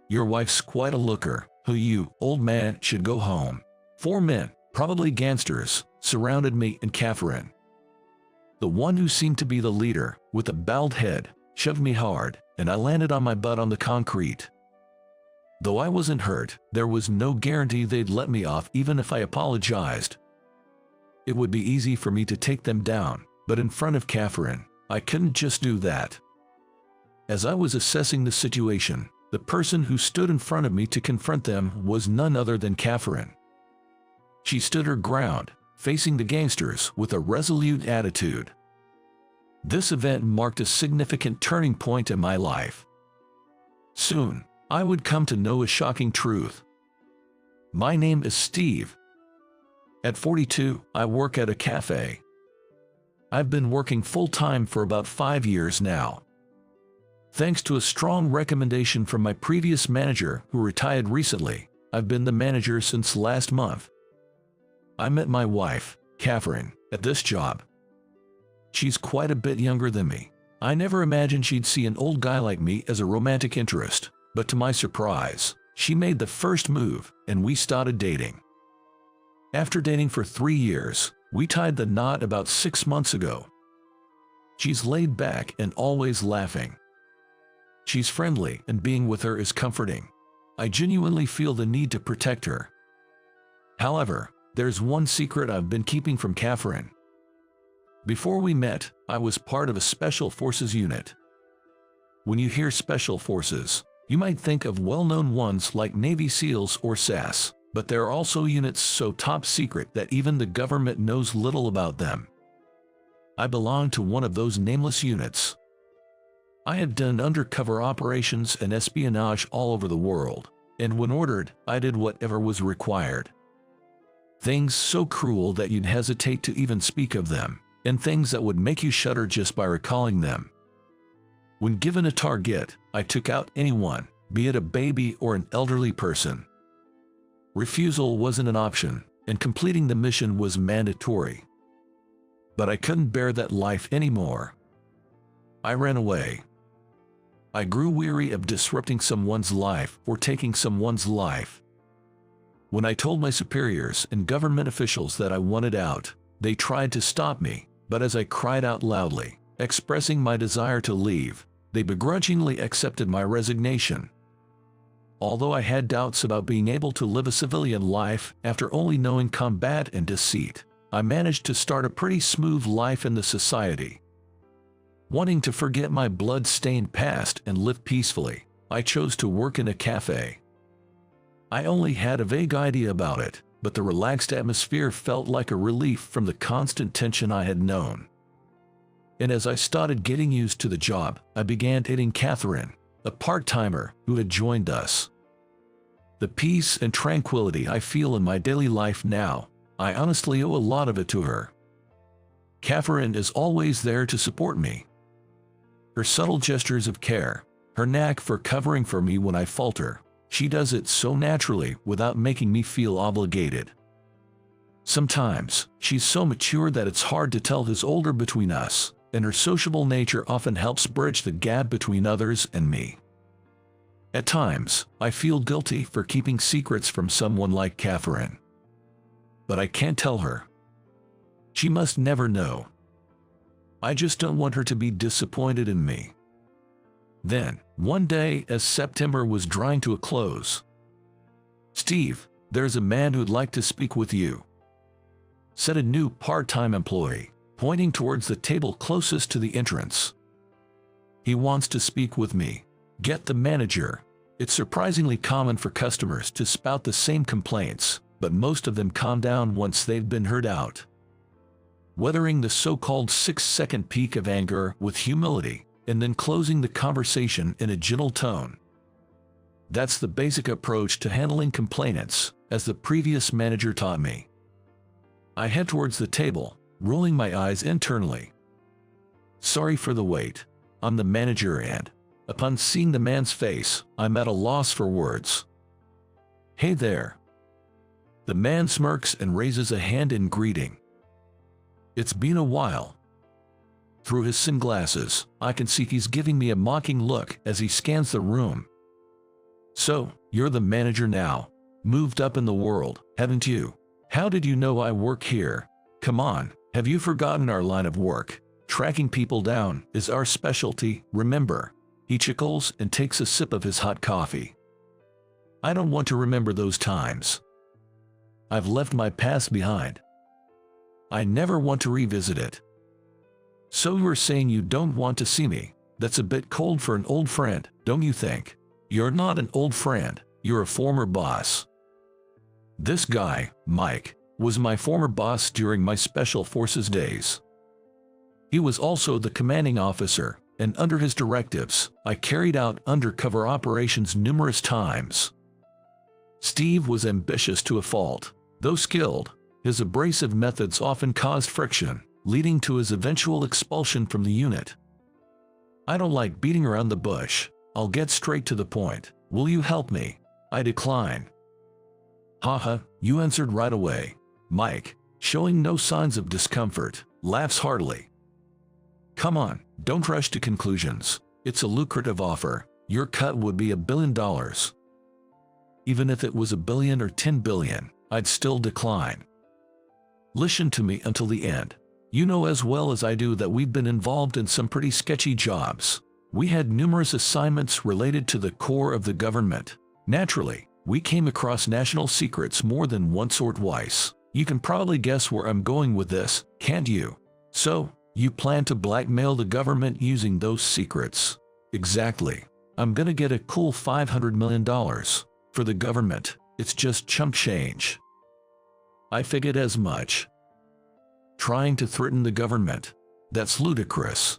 Your wife's quite a looker. Who you, old man, should go home. 4 men, probably gangsters, surrounded me and Catherine. The one who seemed to be the leader, with a bowed head, shoved me hard, and I landed on my butt on the concrete. Though I wasn't hurt, there was no guarantee they'd let me off even if I apologized. It would be easy for me to take them down, but in front of Catherine, I couldn't just do that. As I was assessing the situation, the person who stood in front of me to confront them was none other than Catherine. She stood her ground, facing the gangsters with a resolute attitude. This event marked a significant turning point in my life. Soon, I would come to know a shocking truth. My name is Steve. At 42, I work at a cafe. I've been working full-time for about 5 years now. Thanks to a strong recommendation from my previous manager who retired recently, I've been the manager since last month. I met my wife, Catherine, at this job. She's quite a bit younger than me. I never imagined she'd see an old guy like me as a romantic interest, but to my surprise, she made the first move and we started dating. After dating for 3 years, we tied the knot about 6 months ago. She's laid back and always laughing. She's friendly and being with her is comforting. I genuinely feel the need to protect her. However, there's one secret I've been keeping from Catherine. Before we met, I was part of a Special Forces unit. When you hear Special Forces, you might think of well-known ones like Navy SEALs or SAS, but there are also units so top secret that even the government knows little about them. I belong to one of those nameless units. I have done undercover operations and espionage all over the world, and when ordered, I did whatever was required. Things so cruel that you'd hesitate to even speak of them, and things that would make you shudder just by recalling them. When given a target, I took out anyone, be it a baby or an elderly person. Refusal wasn't an option, and completing the mission was mandatory. But I couldn't bear that life anymore. I ran away. I grew weary of disrupting someone's life or taking someone's life. When I told my superiors and government officials that I wanted out, they tried to stop me, but as I cried out loudly, expressing my desire to leave, they begrudgingly accepted my resignation. Although I had doubts about being able to live a civilian life after only knowing combat and deceit, I managed to start a pretty smooth life in the society. Wanting to forget my blood-stained past and live peacefully, I chose to work in a cafe. I only had a vague idea about it, but the relaxed atmosphere felt like a relief from the constant tension I had known. And as I started getting used to the job, I began dating Catherine, a part-timer who had joined us. The peace and tranquility I feel in my daily life now, I honestly owe a lot of it to her. Catherine is always there to support me. Her subtle gestures of care, her knack for covering for me when I falter, she does it so naturally without making me feel obligated. Sometimes, she's so mature that it's hard to tell who's older between us, and her sociable nature often helps bridge the gap between others and me. At times, I feel guilty for keeping secrets from someone like Catherine. But I can't tell her. She must never know. I just don't want her to be disappointed in me. Then, one day as September was drawing to a close, "Steve, there's a man who'd like to speak with you," said a new part-time employee, pointing towards the table closest to the entrance. "He wants to speak with me. Get the manager." It's surprisingly common for customers to spout the same complaints, but most of them calm down once they've been heard out. Weathering the so-called 6-second peak of anger with humility, and then closing the conversation in a gentle tone. That's the basic approach to handling complainants, as the previous manager taught me. I head towards the table, rolling my eyes internally. Sorry for the wait. I'm the manager and, upon seeing the man's face, I'm at a loss for words. "Hey there." The man smirks and raises a hand in greeting. "It's been a while." Through his sunglasses, I can see he's giving me a mocking look as he scans the room. So, you're the manager now. Moved up in the world, haven't you? How did you know I work here? Come on, have you forgotten our line of work? Tracking people down is our specialty, remember? He chuckles and takes a sip of his hot coffee. I don't want to remember those times. I've left my past behind. I never want to revisit it. So you're saying you don't want to see me? That's a bit cold for an old friend, don't you think? You're not an old friend, you're a former boss. This guy, Mike, was my former boss during my Special Forces days. He was also the commanding officer, and under his directives, I carried out undercover operations numerous times. Steve was ambitious to a fault. Though skilled, his abrasive methods often caused friction, leading to his eventual expulsion from the unit. I don't like beating around the bush. I'll get straight to the point. Will you help me? I decline. Haha, you answered right away. Mike, showing no signs of discomfort, laughs heartily. Come on, don't rush to conclusions. It's a lucrative offer. Your cut would be $1 billion. Even if it was $1 billion or $10 billion, I'd still decline. Listen to me until the end. You know as well as I do that we've been involved in some pretty sketchy jobs. We had numerous assignments related to the core of the government. Naturally, we came across national secrets more than once or twice. You can probably guess where I'm going with this, can't you? So, you plan to blackmail the government using those secrets? Exactly. I'm gonna get a cool $500 million. For the government, it's just chump change. I figured as much. Trying to threaten the government, that's ludicrous.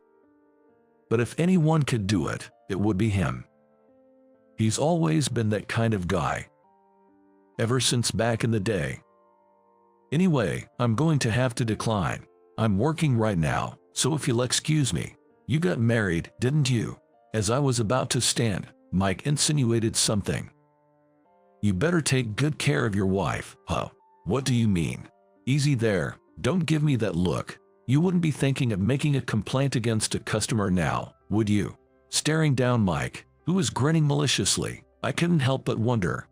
But if anyone could do it, it would be him. He's always been that kind of guy. Ever since back in the day. Anyway, I'm going to have to decline. I'm working right now, so if you'll excuse me. You got married, didn't you? As I was about to stand, Mike insinuated something. You better take good care of your wife. Huh? What do you mean? Easy there, don't give me that look. You wouldn't be thinking of making a complaint against a customer now, would you? Staring down Mike, who was grinning maliciously, I couldn't help but wonder.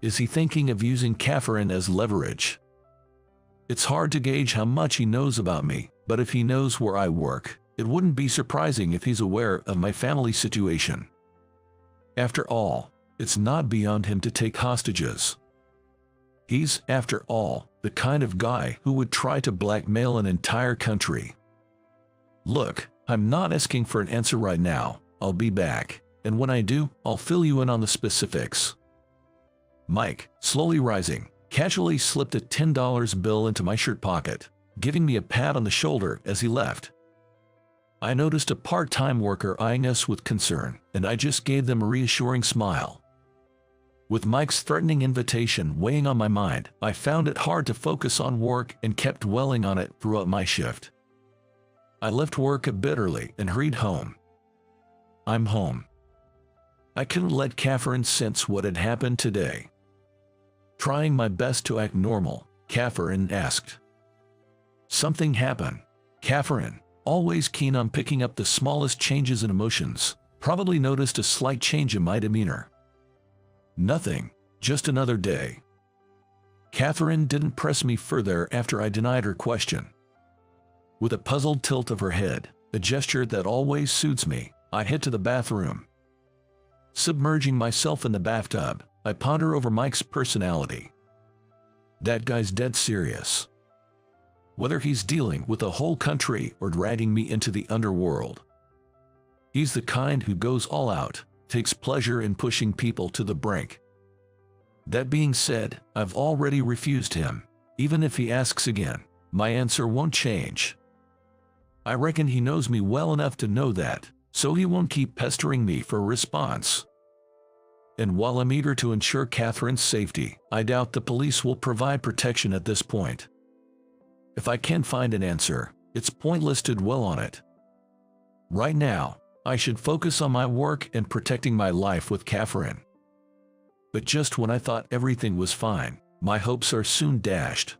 Is he thinking of using Catherine as leverage? It's hard to gauge how much he knows about me, but if he knows where I work, it wouldn't be surprising if he's aware of my family situation. After all, it's not beyond him to take hostages. He's, after all, the kind of guy who would try to blackmail an entire country. Look, I'm not asking for an answer right now. I'll be back, and when I do, I'll fill you in on the specifics. Mike, slowly rising, casually slipped a $10 bill into my shirt pocket, giving me a pat on the shoulder as he left. I noticed a part-time worker eyeing us with concern, and I just gave them a reassuring smile. With Mike's threatening invitation weighing on my mind, I found it hard to focus on work and kept dwelling on it throughout my shift. I left work a bit early and hurried home. I'm home. I couldn't let Catherine sense what had happened today. Trying my best to act normal, Catherine asked. Something happened. Catherine, always keen on picking up the smallest changes in emotions, probably noticed a slight change in my demeanor. Nothing, just another day. Catherine didn't press me further after I denied her question. With a puzzled tilt of her head, a gesture that always suits me, I head to the bathroom. Submerging myself in the bathtub, I ponder over Mike's personality. That guy's dead serious. Whether he's dealing with a whole country or dragging me into the underworld. He's the kind who goes all out, takes pleasure in pushing people to the brink. That being said, I've already refused him. Even if he asks again, my answer won't change. I reckon he knows me well enough to know that, so he won't keep pestering me for a response. And while I'm eager to ensure Catherine's safety, I doubt the police will provide protection at this point. If I can't find an answer, it's pointless to dwell on it. Right now, I should focus on my work and protecting my life with Catherine. But just when I thought everything was fine, my hopes are soon dashed.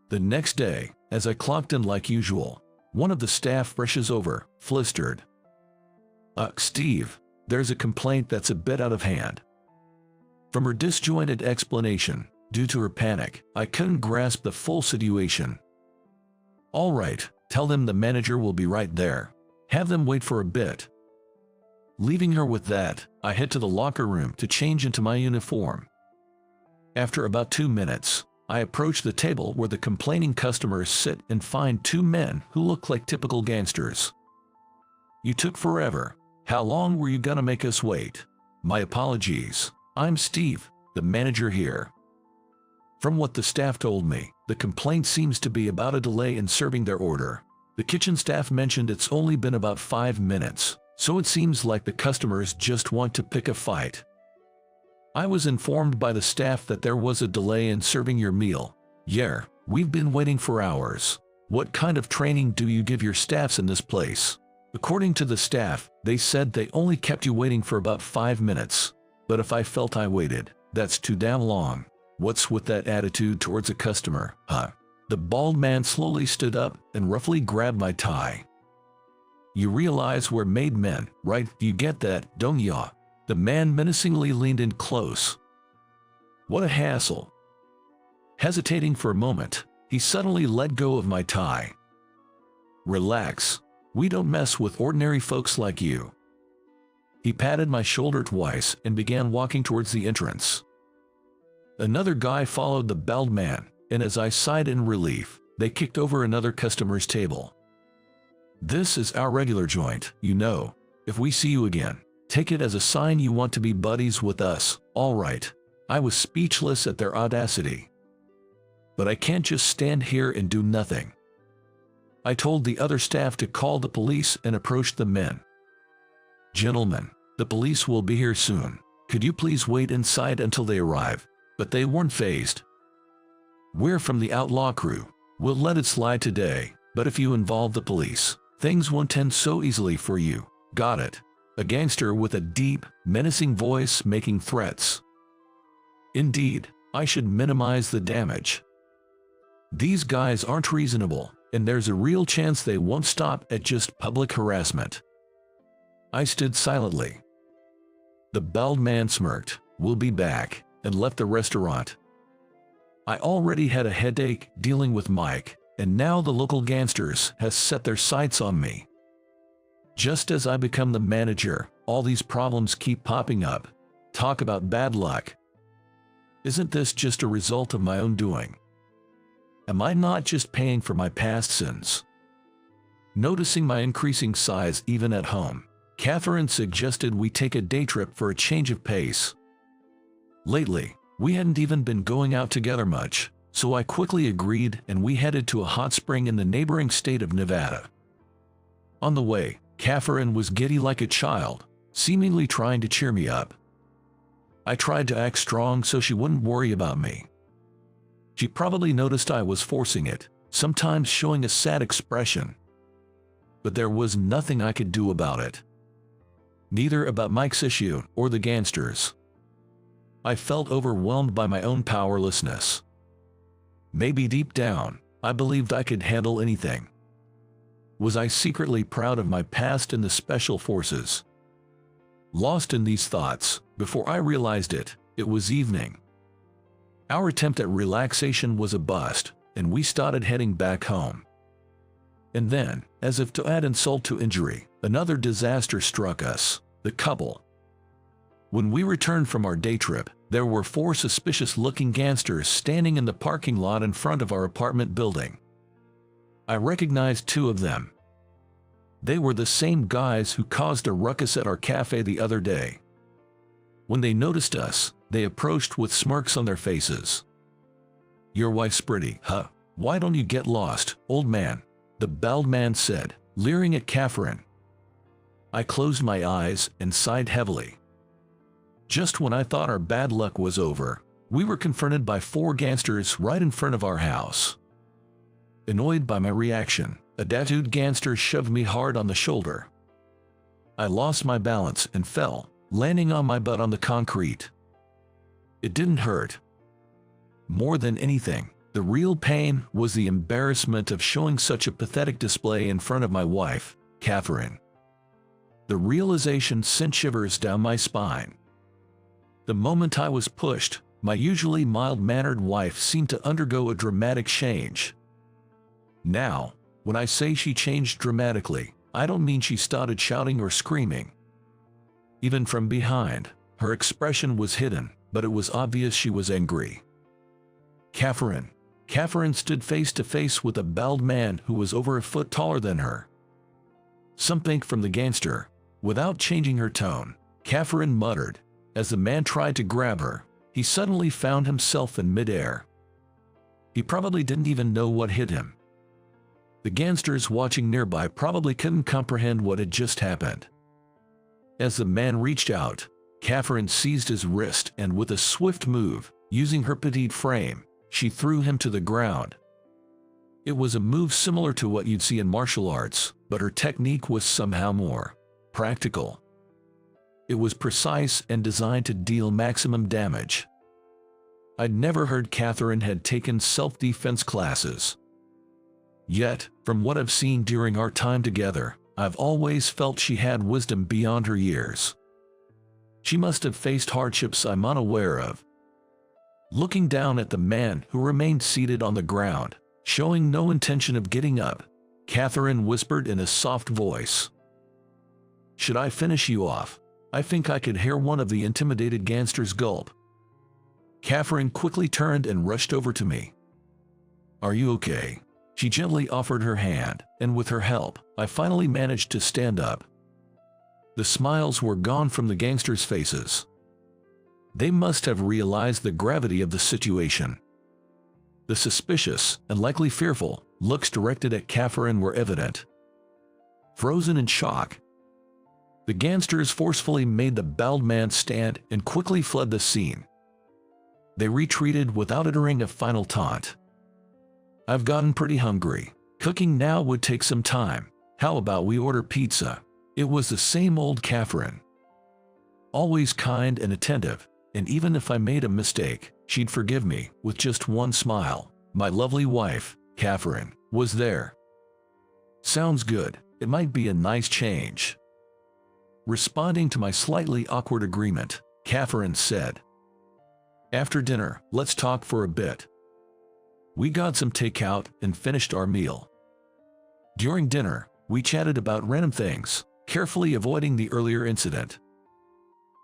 The next day, as I clocked in like usual, one of the staff rushes over, flustered. Steve, there's a complaint that's a bit out of hand." From her disjointed explanation, due to her panic, I couldn't grasp the full situation. "All right, tell them the manager will be right there. Have them wait for a bit." Leaving her with that, I head to the locker room to change into my uniform. After about 2 minutes, I approach the table where the complaining customers sit and find 2 men who look like typical gangsters. "You took forever. How long were you gonna make us wait?" "My apologies. I'm Steve, the manager here." From what the staff told me, the complaint seems to be about a delay in serving their order. The kitchen staff mentioned it's only been about 5 minutes, so it seems like the customers just want to pick a fight. "I was informed by the staff that there was a delay in serving your meal." "Yeah, we've been waiting for hours. What kind of training do you give your staffs in this place?" According to the staff, they said they only kept you waiting for about 5 minutes. But if I felt I waited, that's too damn long. What's with that attitude towards a customer, huh? The bald man slowly stood up and roughly grabbed my tie. "You realize we're made men, right? You get that, don't ya?" The man menacingly leaned in close. What a hassle. Hesitating for a moment, he suddenly let go of my tie. "Relax. We don't mess with ordinary folks like you." He patted my shoulder twice and began walking towards the entrance. Another guy followed the bald man, and as I sighed in relief, they kicked over another customer's table. "This is our regular joint, you know. If we see you again, take it as a sign you want to be buddies with us, all right?" I was speechless at their audacity. But I can't just stand here and do nothing. I told the other staff to call the police and approached the men. "Gentlemen, the police will be here soon. Could you please wait inside until they arrive?" But they weren't fazed. "We're from the outlaw crew. We'll let it slide today, but if you involve the police, things won't end so easily for you. Got it?" A gangster with a deep, menacing voice making threats. Indeed, I should minimize the damage. These guys aren't reasonable, and there's a real chance they won't stop at just public harassment. I stood silently. The bald man smirked, "We'll be back," and left the restaurant. I already had a headache dealing with Mike, and now the local gangsters has set their sights on me. Just as I become the manager, all these problems keep popping up. Talk about bad luck. Isn't this just a result of my own doing? Am I not just paying for my past sins? Noticing my increasing size even at home, Catherine suggested we take a day trip for a change of pace. Lately, we hadn't even been going out together much, so I quickly agreed and we headed to a hot spring in the neighboring state of Nevada. On the way, Catherine was giddy like a child, seemingly trying to cheer me up. I tried to act strong so she wouldn't worry about me. She probably noticed I was forcing it, sometimes showing a sad expression. But there was nothing I could do about it. Neither about Mike's issue or the gangsters. I felt overwhelmed by my own powerlessness. Maybe deep down, I believed I could handle anything. Was I secretly proud of my past in the special forces? Lost in these thoughts, before I realized it, it was evening. Our attempt at relaxation was a bust, and we started heading back home. And then, as if to add insult to injury, another disaster struck us, the couple. When we returned from our day trip, there were 4 suspicious-looking gangsters standing in the parking lot in front of our apartment building. I recognized 2 of them. They were the same guys who caused a ruckus at our cafe the other day. When they noticed us, they approached with smirks on their faces. "Your wife's pretty, huh? Why don't you get lost, old man?" the bald man said, leering at Catherine. I closed my eyes and sighed heavily. Just when I thought our bad luck was over, we were confronted by 4 gangsters right in front of our house. Annoyed by my reaction, a tattooed gangster shoved me hard on the shoulder. I lost my balance and fell, landing on my butt on the concrete. It didn't hurt. More than anything, the real pain was the embarrassment of showing such a pathetic display in front of my wife, Catherine. The realization sent shivers down my spine. The moment I was pushed, my usually mild-mannered wife seemed to undergo a dramatic change. Now, when I say she changed dramatically, I don't mean she started shouting or screaming. Even from behind, her expression was hidden, but it was obvious she was angry. Catherine stood face to face with a bald man who was over a foot taller than her. Something from the gangster. Without changing her tone, Catherine muttered. As the man tried to grab her, he suddenly found himself in midair. He probably didn't even know what hit him. The gangsters watching nearby probably couldn't comprehend what had just happened. As the man reached out, Catherine seized his wrist and with a swift move, using her petite frame, she threw him to the ground. It was a move similar to what you'd see in martial arts, but her technique was somehow more practical. It was precise and designed to deal maximum damage. I'd never heard Catherine had taken self-defense classes. Yet, from what I've seen during our time together, I've always felt she had wisdom beyond her years. She must have faced hardships I'm unaware of. Looking down at the man who remained seated on the ground, showing no intention of getting up, Catherine whispered in a soft voice, "Should I finish you off?" I think I could hear one of the intimidated gangsters gulp. Catherine quickly turned and rushed over to me. "Are you okay?" She gently offered her hand, and with her help, I finally managed to stand up. The smiles were gone from the gangsters' faces. They must have realized the gravity of the situation. The suspicious, and likely fearful, looks directed at Catherine were evident. Frozen in shock, the gangsters forcefully made the bald man stand and quickly fled the scene. They retreated without uttering a final taunt. "I've gotten pretty hungry. Cooking now would take some time. How about we order pizza?" It was the same old Catherine. Always kind and attentive, and even if I made a mistake, she'd forgive me with just one smile. My lovely wife, Catherine, was there. "Sounds good. It might be a nice change." Responding to my slightly awkward agreement, Catherine said, "After dinner, let's talk for a bit." We got some takeout and finished our meal. During dinner, we chatted about random things, carefully avoiding the earlier incident.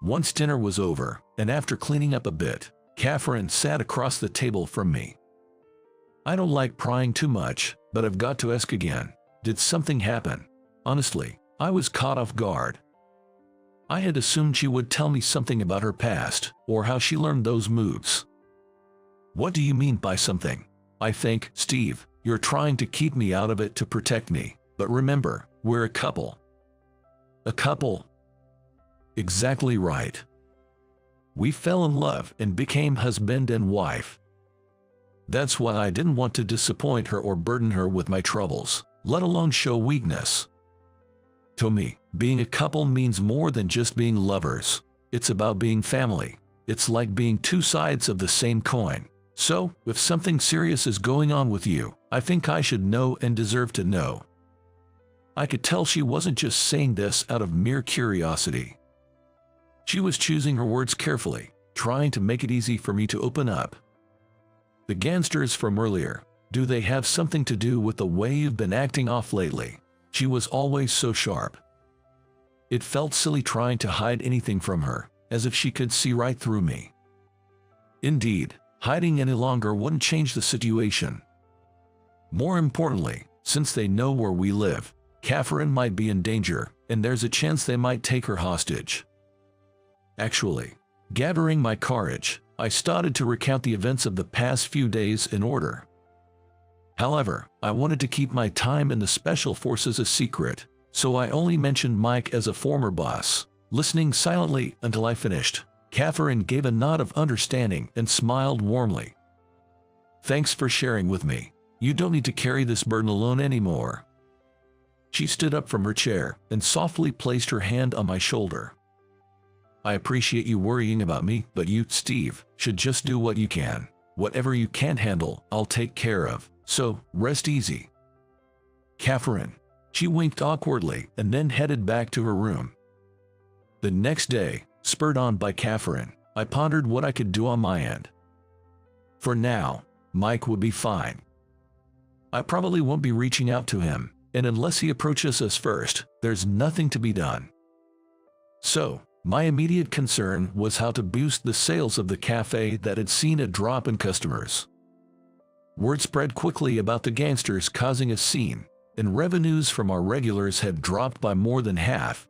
Once dinner was over, and after cleaning up a bit, Catherine sat across the table from me. I don't like prying too much, but I've got to ask again. Did something happen? Honestly, I was caught off guard. I had assumed she would tell me something about her past, or how she learned those moves. "What do you mean by something?" "I think, Steve, you're trying to keep me out of it to protect me, but remember, we're a couple." "A couple?" "Exactly right. We fell in love and became husband and wife. That's why I didn't want to disappoint her or burden her with my troubles, let alone show weakness. To me, being a couple means more than just being lovers. It's about being family. It's like being two sides of the same coin. So, if something serious is going on with you, I think I should know and deserve to know." I could tell she wasn't just saying this out of mere curiosity. She was choosing her words carefully, trying to make it easy for me to open up. "The gangsters from earlier, do they have something to do with the way you've been acting off lately?" She was always so sharp. It felt silly trying to hide anything from her, as if she could see right through me. Indeed, hiding any longer wouldn't change the situation. More importantly, since they know where we live, Catherine might be in danger, and there's a chance they might take her hostage. Actually, gathering my courage, I started to recount the events of the past few days in order. However, I wanted to keep my time in the Special Forces a secret, so I only mentioned Mike as a former boss. Listening silently until I finished, Catherine gave a nod of understanding and smiled warmly. "Thanks for sharing with me. You don't need to carry this burden alone anymore." She stood up from her chair and softly placed her hand on my shoulder. "I appreciate you worrying about me, but you, Steve, should just do what you can. Whatever you can't handle, I'll take care of. So, rest easy." "Catherine, She winked awkwardly and then headed back to her room. The next day, spurred on by Catherine, I pondered what I could do on my end. For now, Mike would be fine. I probably won't be reaching out to him, and unless he approaches us first, there's nothing to be done. So, my immediate concern was how to boost the sales of the cafe that had seen a drop in customers. Word spread quickly about the gangsters causing a scene, and revenues from our regulars had dropped by more than half.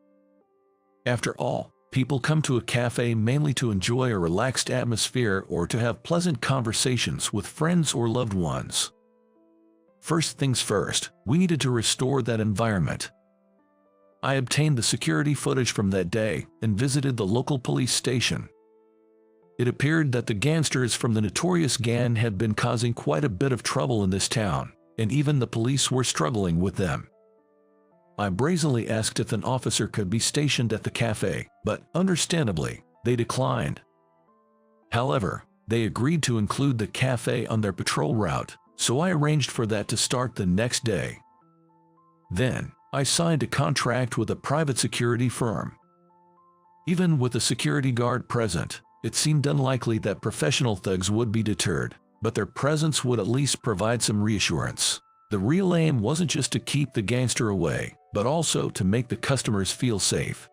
After all, people come to a cafe mainly to enjoy a relaxed atmosphere or to have pleasant conversations with friends or loved ones. First things first, we needed to restore that environment. I obtained the security footage from that day and visited the local police station. It appeared that the gangsters from the notorious gang had been causing quite a bit of trouble in this town, and even the police were struggling with them. I brazenly asked if an officer could be stationed at the cafe, but understandably, they declined. However, they agreed to include the cafe on their patrol route, so I arranged for that to start the next day. Then, I signed a contract with a private security firm. Even with a security guard present, it seemed unlikely that professional thugs would be deterred, but their presence would at least provide some reassurance. The real aim wasn't just to keep the gangster away, but also to make the customers feel safe.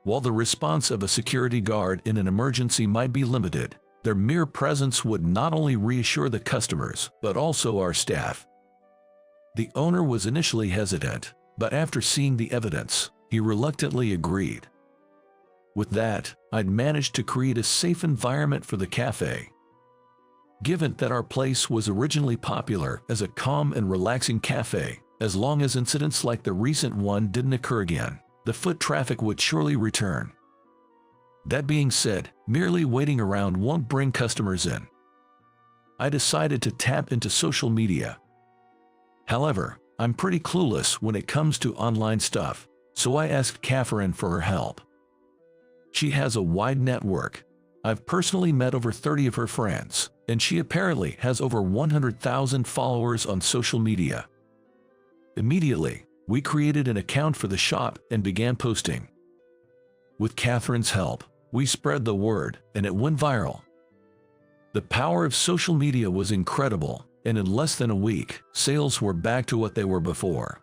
While the response of a security guard in an emergency might be limited, their mere presence would not only reassure the customers, but also our staff. The owner was initially hesitant, but after seeing the evidence, he reluctantly agreed. With that, I'd managed to create a safe environment for the cafe. Given that our place was originally popular as a calm and relaxing cafe, as long as incidents like the recent one didn't occur again, the foot traffic would surely return. That being said, merely waiting around won't bring customers in. I decided to tap into social media. However, I'm pretty clueless when it comes to online stuff, so I asked Catherine for her help. She has a wide network. I've personally met over 30 of her friends, and she apparently has over 100,000 followers on social media. Immediately, we created an account for the shop and began posting. With Catherine's help, we spread the word, and it went viral. The power of social media was incredible, and in less than a week, sales were back to what they were before.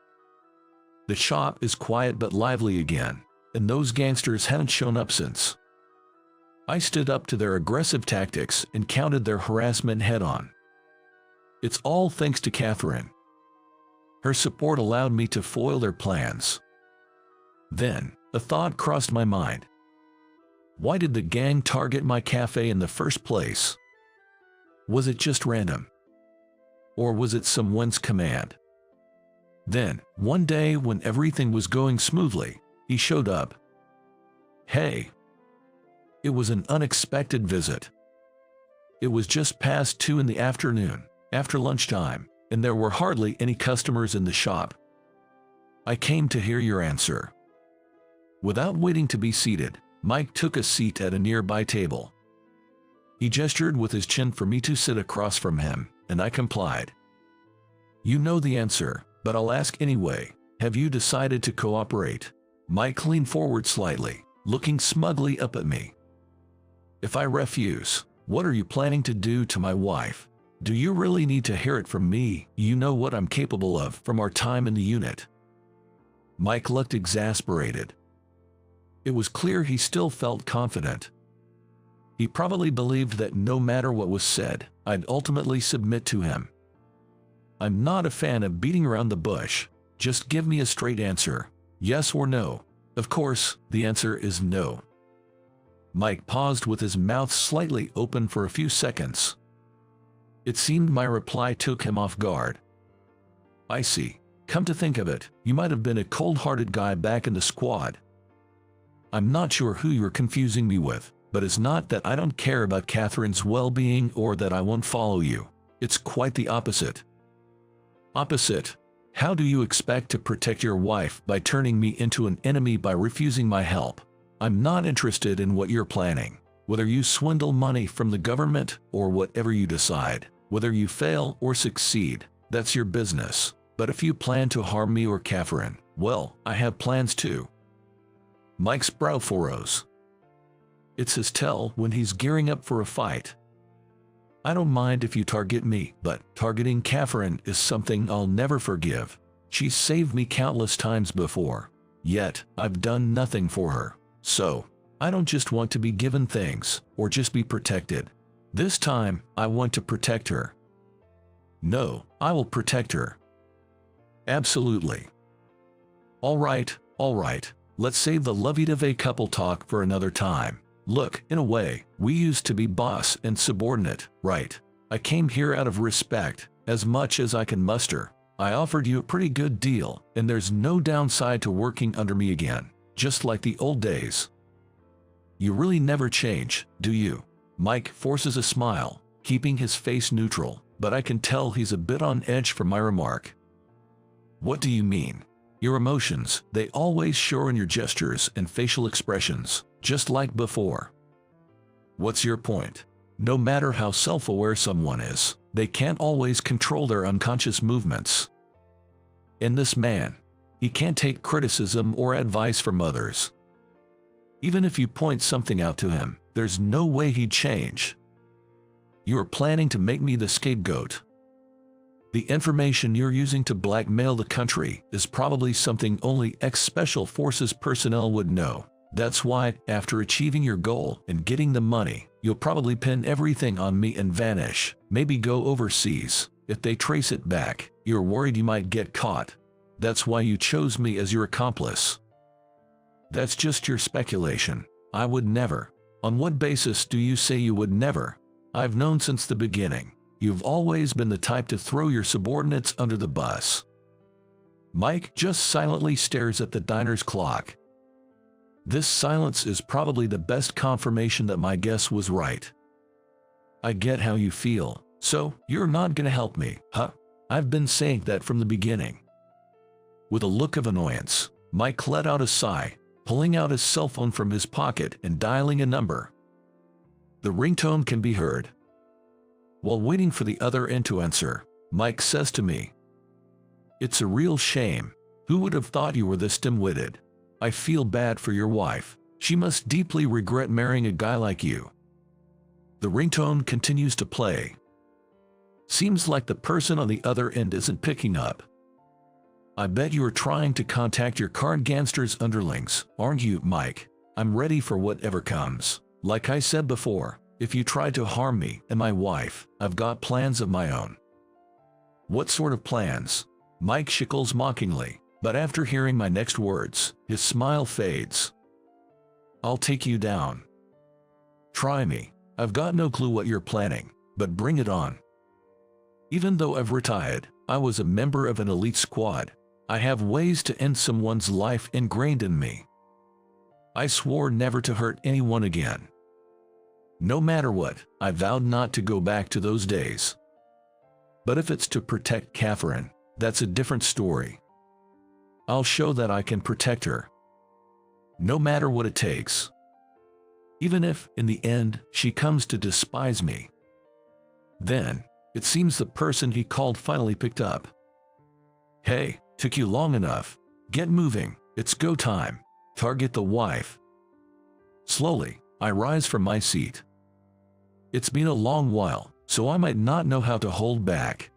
The shop is quiet but lively again, and those gangsters hadn't shown up since. I stood up to their aggressive tactics and countered their harassment head-on. It's all thanks to Catherine. Her support allowed me to foil their plans. Then, a thought crossed my mind. Why did the gang target my cafe in the first place? Was it just random? Or was it someone's command? Then, one day when everything was going smoothly, he showed up. Hey! It was an unexpected visit. It was just past 2 in the afternoon, after lunchtime, and there were hardly any customers in the shop. I came to hear your answer. Without waiting to be seated, Mike took a seat at a nearby table. He gestured with his chin for me to sit across from him, and I complied. You know the answer, but I'll ask anyway. Have you decided to cooperate? Mike leaned forward slightly, looking smugly up at me. If I refuse, what are you planning to do to my wife? Do you really need to hear it from me? You know what I'm capable of from our time in the unit. Mike looked exasperated. It was clear he still felt confident. He probably believed that no matter what was said, I'd ultimately submit to him. I'm not a fan of beating around the bush. Just give me a straight answer, yes or no. Of course, the answer is no. Mike paused with his mouth slightly open for a few seconds. It seemed my reply took him off guard. I see. Come to think of it, you might have been a cold-hearted guy back in the squad. I'm not sure who you're confusing me with, but it's not that I don't care about Catherine's well-being or that I won't follow you. It's quite the opposite. Opposite? How do you expect to protect your wife by turning me into an enemy by refusing my help? I'm not interested in what you're planning. Whether you swindle money from the government or whatever you decide, whether you fail or succeed, that's your business. But if you plan to harm me or Catherine, well, I have plans too. Mike's brow furrows. It's his tell when he's gearing up for a fight. I don't mind if you target me, but targeting Catherine is something I'll never forgive. She's saved me countless times before, yet I've done nothing for her. So, I don't just want to be given things, or just be protected. This time, I want to protect her. No, I will protect her. Absolutely. All right, let's save the lovey-dovey couple talk for another time. Look, in a way, we used to be boss and subordinate, right? I came here out of respect, as much as I can muster. I offered you a pretty good deal, and there's no downside to working under me again, just like the old days. You really never change, do you? Mike forces a smile, keeping his face neutral, but I can tell he's a bit on edge from my remark. What do you mean? Your emotions, they always show in your gestures and facial expressions, just like before. What's your point? No matter how self-aware someone is, they can't always control their unconscious movements. And this man, he can't take criticism or advice from others. Even if you point something out to him, there's no way he'd change. You are planning to make me the scapegoat. The information you're using to blackmail the country is probably something only ex-Special Forces personnel would know. That's why, after achieving your goal and getting the money, you'll probably pin everything on me and vanish, maybe go overseas. If they trace it back, you're worried you might get caught. That's why you chose me as your accomplice. That's just your speculation. I would never. On what basis do you say you would never? I've known since the beginning. You've always been the type to throw your subordinates under the bus. Mike just silently stares at the diner's clock. This silence is probably the best confirmation that my guess was right. I get how you feel, so you're not gonna help me, huh? I've been saying that from the beginning. With a look of annoyance, Mike let out a sigh, pulling out his cell phone from his pocket and dialing a number. The ringtone can be heard. While waiting for the other end to answer, Mike says to me, "It's a real shame. Who would have thought you were this dim-witted? I feel bad for your wife. She must deeply regret marrying a guy like you." The ringtone continues to play. Seems like the person on the other end isn't picking up. I bet you are trying to contact your current gangsters underlings, aren't you, Mike? I'm ready for whatever comes. Like I said before, if you try to harm me and my wife, I've got plans of my own. What sort of plans? Mike shickles mockingly, but after hearing my next words, his smile fades. I'll take you down. Try me. I've got no clue what you're planning, but bring it on. Even though I've retired, I was a member of an elite squad. I have ways to end someone's life ingrained in me. I swore never to hurt anyone again. No matter what, I vowed not to go back to those days. But if it's to protect Catherine, that's a different story. I'll show that I can protect her. No matter what it takes. Even if, in the end, she comes to despise me. Then, it seems the person he called finally picked up. Hey, took you long enough. Get moving, it's go time. Target the wife. Slowly, I rise from my seat. It's been a long while, so I might not know how to hold back.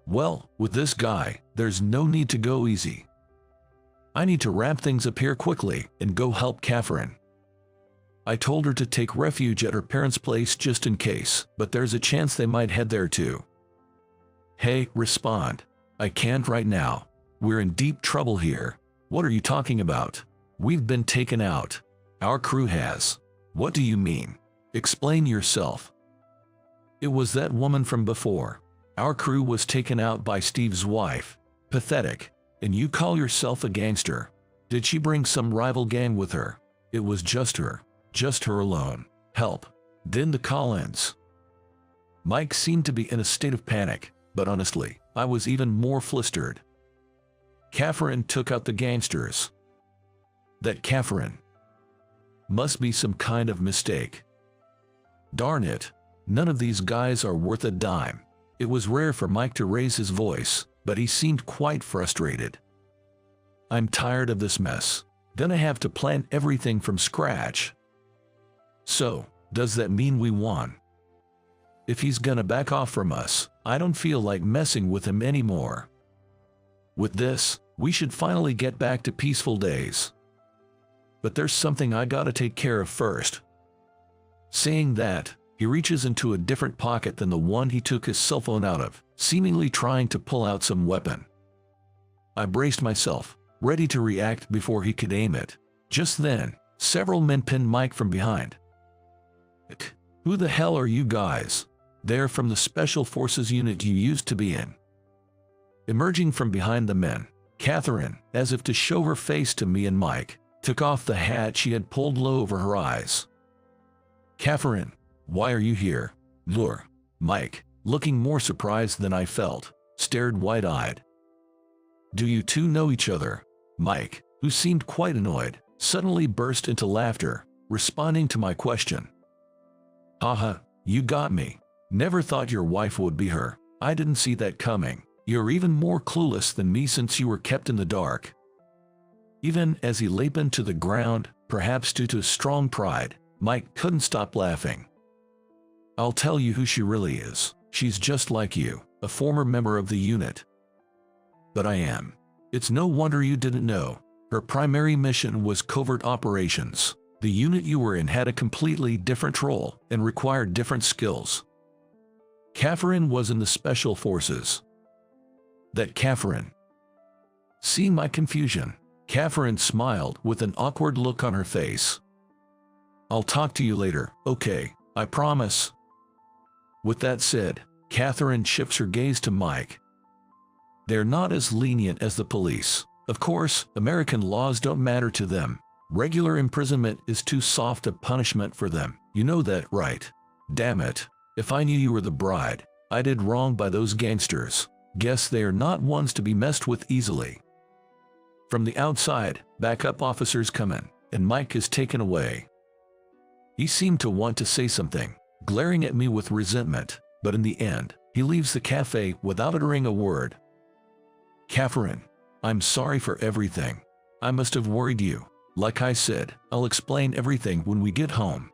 Well, with this guy, there's no need to go easy. I need to wrap things up here quickly and go help Catherine. I told her to take refuge at her parents' place just in case, but there's a chance they might head there too. Hey, respond. I can't right now. We're in deep trouble here. What are you talking about? We've been taken out. Our crew has. What do you mean? Explain yourself. It was that woman from before. Our crew was taken out by Steve's wife. Pathetic. And you call yourself a gangster. Did she bring some rival gang with her? It was just her. Just her alone. Help. Then the call ends. Mike seemed to be in a state of panic, but honestly, I was even more flustered. Catherine took out the gangsters. That Catherine. Must be some kind of mistake. Darn it. None of these guys are worth a dime. It was rare for Mike to raise his voice, but he seemed quite frustrated. "I'm tired of this mess. Gonna have to plan everything from scratch." "So, does that mean we won?" "If he's gonna back off from us, I don't feel like messing with him anymore. With this, we should finally get back to peaceful days. But there's something I gotta take care of first." Saying that, he reaches into a different pocket than the one he took his cell phone out of, seemingly trying to pull out some weapon. I braced myself, ready to react before he could aim it. Just then, several men pinned Mike from behind. "Who the hell are you guys?" "They're from the Special Forces unit you used to be in." Emerging from behind the men, Catherine, as if to show her face to me and Mike, took off the hat she had pulled low over her eyes. "Catherine, why are you here?" "Lure." Mike, looking more surprised than I felt, stared wide-eyed. "Do you two know each other?" Mike, who seemed quite annoyed, suddenly burst into laughter, responding to my question. "Haha, you got me. Never thought your wife would be her. I didn't see that coming. You're even more clueless than me since you were kept in the dark." Even as he leaped to the ground, perhaps due to strong pride, Mike couldn't stop laughing. "I'll tell you who she really is. She's just like you, a former member of the unit." "But I am. It's no wonder you didn't know. Her primary mission was covert operations. The unit you were in had a completely different role and required different skills. Catherine was in the Special Forces." "That Catherine?" Seeing my confusion, Catherine smiled with an awkward look on her face. "I'll talk to you later, okay? I promise." With that said, Catherine shifts her gaze to Mike. "They're not as lenient as the police. Of course, American laws don't matter to them. Regular imprisonment is too soft a punishment for them. You know that, right? Damn it. If I knew you were the bride, I did wrong by those gangsters. Guess they are not ones to be messed with easily." From the outside, backup officers come in, and Mike is taken away. He seemed to want to say something, glaring at me with resentment, but in the end, he leaves the cafe without uttering a word. "Catherine, I'm sorry for everything. I must have worried you. Like I said, I'll explain everything when we get home."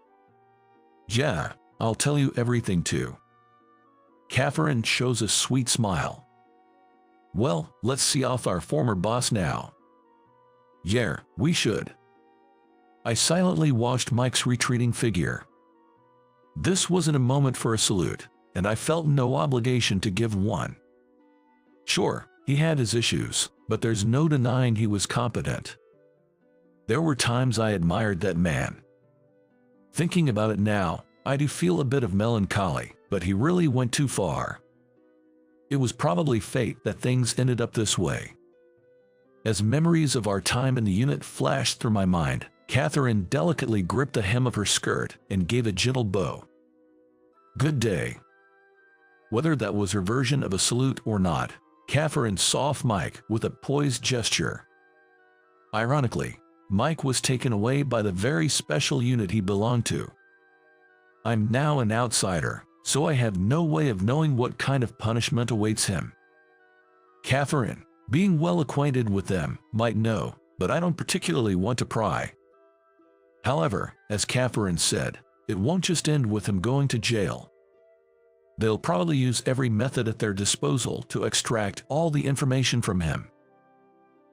"Yeah, I'll tell you everything too." Catherine shows a sweet smile. "Well, let's see off our former boss now." "Yeah, we should." I silently watched Mike's retreating figure. This wasn't a moment for a salute, and I felt no obligation to give one. Sure, he had his issues, but there's no denying he was competent. There were times I admired that man. Thinking about it now, I do feel a bit of melancholy, but he really went too far. It was probably fate that things ended up this way. As memories of our time in the unit flashed through my mind, Catherine delicately gripped the hem of her skirt and gave a gentle bow. "Good day." Whether that was her version of a salute or not, Catherine saw off Mike with a poised gesture. Ironically, Mike was taken away by the very special unit he belonged to. I'm now an outsider, so I have no way of knowing what kind of punishment awaits him. Catherine, being well acquainted with them, might know, but I don't particularly want to pry. However, as Catherine said, it won't just end with him going to jail. They'll probably use every method at their disposal to extract all the information from him.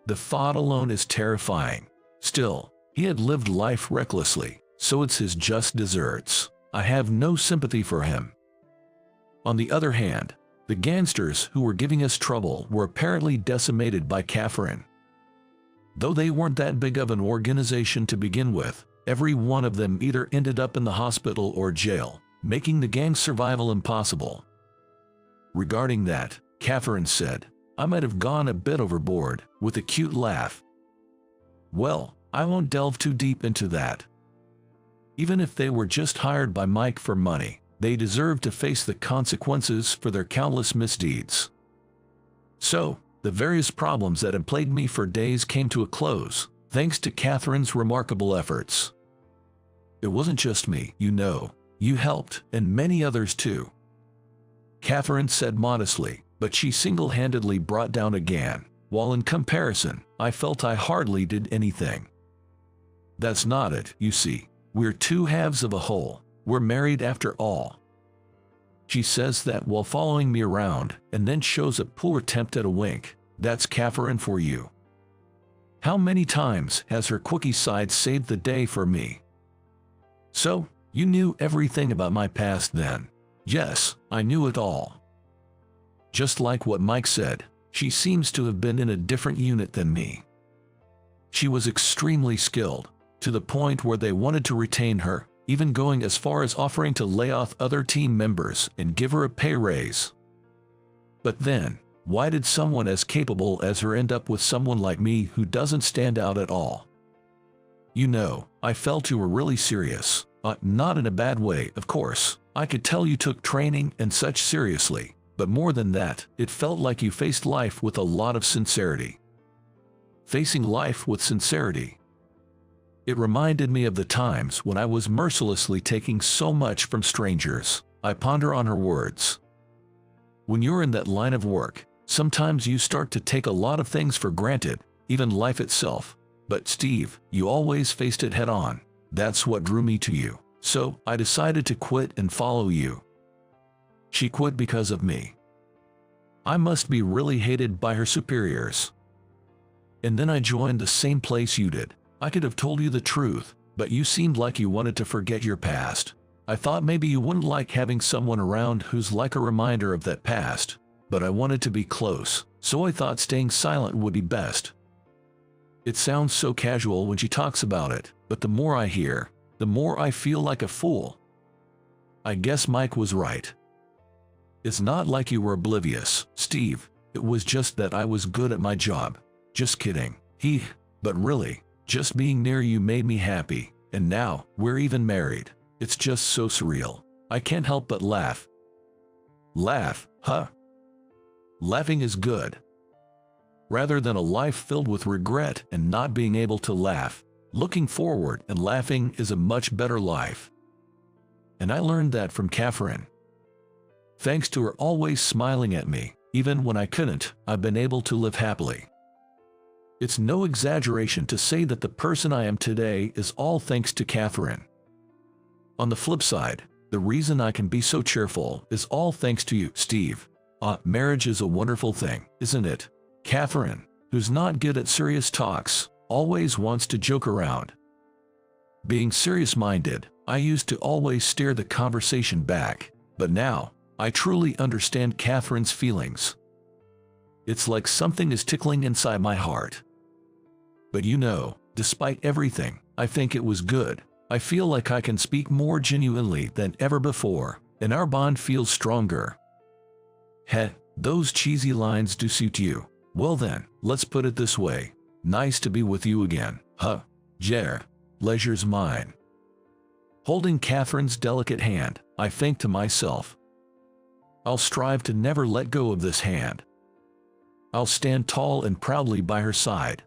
The thought alone is terrifying. Still, he had lived life recklessly, so it's his just deserts. I have no sympathy for him. On the other hand, the gangsters who were giving us trouble were apparently decimated by Catherine. Though they weren't that big of an organization to begin with, every one of them either ended up in the hospital or jail, making the gang's survival impossible. Regarding that, Catherine said, I might have gone a bit overboard, with a cute laugh. Well, I won't delve too deep into that. Even if they were just hired by Mike for money, they deserve to face the consequences for their countless misdeeds. So, the various problems that had plagued me for days came to a close, thanks to Catherine's remarkable efforts. It wasn't just me, you know. You helped, and many others too. Catherine said modestly, but she single-handedly brought down again, while in comparison, I felt I hardly did anything. That's not it, you see. We're two halves of a whole. We're married after all. She says that while following me around, and then shows a poor attempt at a wink. That's Catherine for you. How many times has her quickie side saved the day for me? So, you knew everything about my past then. Yes, I knew it all. Just like what Mike said, she seems to have been in a different unit than me. She was extremely skilled, to the point where they wanted to retain her, even going as far as offering to lay off other team members and give her a pay raise. But then, why did someone as capable as her end up with someone like me who doesn't stand out at all? You know, I felt you were really serious. Not in a bad way, of course. I could tell you took training and such seriously, but more than that, it felt like you faced life with a lot of sincerity. Facing life with sincerity. It reminded me of the times when I was mercilessly taking so much from strangers. I ponder on her words. When you're in that line of work, sometimes you start to take a lot of things for granted, even life itself. But Steve, you always faced it head on. That's what drew me to you. So, I decided to quit and follow you. She quit because of me. I must be really hated by her superiors. And then I joined the same place you did. I could have told you the truth, but you seemed like you wanted to forget your past. I thought maybe you wouldn't like having someone around who's like a reminder of that past, but I wanted to be close, so I thought staying silent would be best. It sounds so casual when she talks about it, but the more I hear, the more I feel like a fool. I guess Mike was right. It's not like you were oblivious, Steve. It was just that I was good at my job. Just kidding. But really, just being near you made me happy, and now, we're even married. It's just so surreal. I can't help but laugh. Laugh, huh? Laughing is good. Rather than a life filled with regret and not being able to laugh, looking forward and laughing is a much better life. And I learned that from Catherine. Thanks to her always smiling at me, even when I couldn't, I've been able to live happily. It's no exaggeration to say that the person I am today is all thanks to Catherine. On the flip side, the reason I can be so cheerful is all thanks to you, Steve. Marriage is a wonderful thing, isn't it? Catherine, who's not good at serious talks, always wants to joke around. Being serious-minded, I used to always steer the conversation back, but now, I truly understand Catherine's feelings. It's like something is tickling inside my heart. But you know, despite everything, I think it was good. I feel like I can speak more genuinely than ever before, and our bond feels stronger. Those cheesy lines do suit you. Well then, let's put it this way. Nice to be with you again, huh? Leisure's mine. Holding Catherine's delicate hand, I think to myself, I'll strive to never let go of this hand. I'll stand tall and proudly by her side,